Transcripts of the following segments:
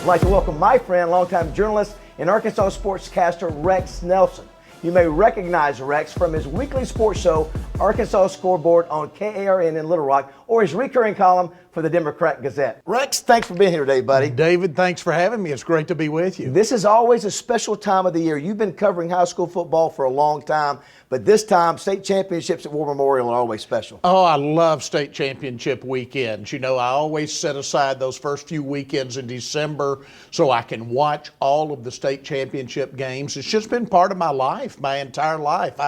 I'd like to welcome my friend, longtime journalist and Arkansas sportscaster Rex Nelson. You may recognize Rex from his weekly sports show, Arkansas Scoreboard, on KARN in Little Rock, or his recurring column for the Democrat-Gazette. Rex, thanks for being here today, buddy. David, thanks for having me. It's great to be with you. This is always a special time of the year. You've been covering high school football for a long time, but this time, state championships at War Memorial are always special. Oh, I love state championship weekends. You know, I always set aside those first few weekends in December so I can watch all of the state championship games. It's just been part of my life, my entire life.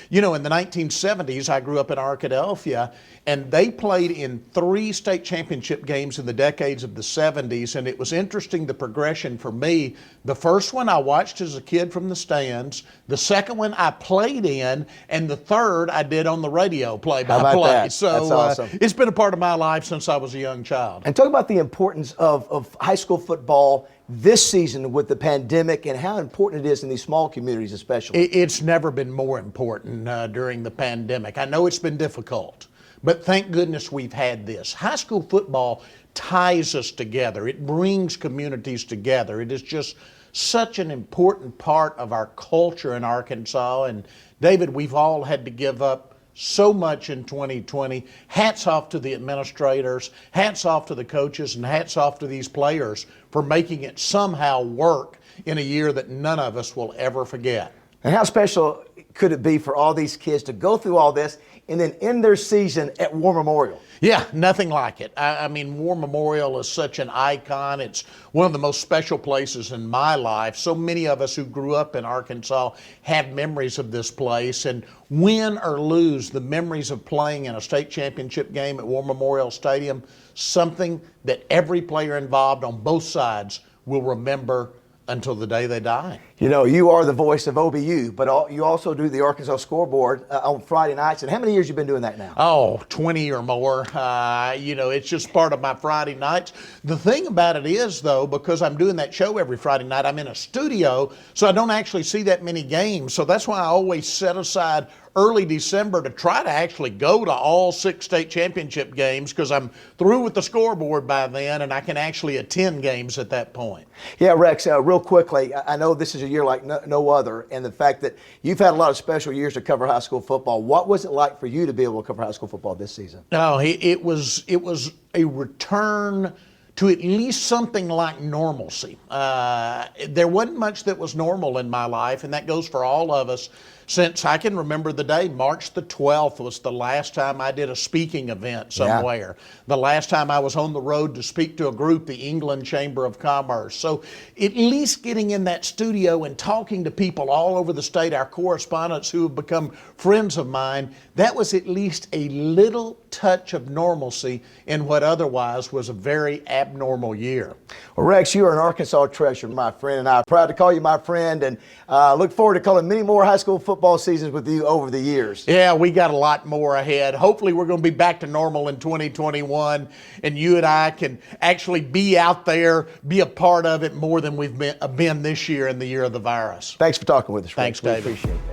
In the 1970s, I grew up in Arkadelphia, and they played in 3 state championship games in the decades of the 70s, and it was interesting, the progression for me. The first one I watched as a kid from the stands, the second one I played in, and the third I did on the radio play-by-play. So that's awesome. It's been a part of my life since I was a young child. And talk about the importance of high school football this season with the pandemic and how important it is in these small communities especially. It's never been more important during the pandemic. I know it's been difficult, but thank goodness we've had this. High school football ties us together. It brings communities together. It is just such an important part of our culture in Arkansas. And David, we've all had to give up so much in 2020. Hats off to the administrators, hats off to the coaches, and hats off to these players for making it somehow work in a year that none of us will ever forget. And how special could it be for all these kids to go through all this and then end their season at War Memorial? Yeah, nothing like it. I mean, War Memorial is such an icon. It's one of the most special places in my life. So many of us who grew up in Arkansas have memories of this place. And win or lose, the memories of playing in a state championship game at War Memorial Stadium, something that every player involved on both sides will remember until the day they die. You know, you are the voice of OBU, but you also do the Arkansas Scoreboard on Friday nights. And how many years have you been doing that now? Oh, 20 or more. It's just part of my Friday nights. The thing about it is, though, because I'm doing that show every Friday night, I'm in a studio, so I don't actually see that many games. So that's why I always set aside early December to try to actually go to all 6 state championship games, because I'm through with the scoreboard by then and I can actually attend games at that point. Yeah, Rex, real quickly, I know this is a year like no other, and the fact that you've had a lot of special years to cover high school football. What was it like for you to be able to cover high school football this season? No, it was a return to at least something like normalcy. There wasn't much that was normal in my life, and that goes for all of us. Since I can remember the day, March the 12th was the last time I did a speaking event somewhere. Yeah. The last time I was on the road to speak to a group, the England Chamber of Commerce. So at least getting in that studio and talking to people all over the state, our correspondents who have become friends of mine, that was at least a little touch of normalcy in what otherwise was a very abnormal year. Well, Rex, you are an Arkansas treasure, my friend, and I'm proud to call you my friend, and look forward to calling many more high school football seasons with you over the years. Yeah, we got a lot more ahead. Hopefully we're going to be back to normal in 2021, and you and I can actually be out there, be a part of it more than we've been this year in the year of the virus. Thanks for talking with us, Rex. Thanks, David. We appreciate that.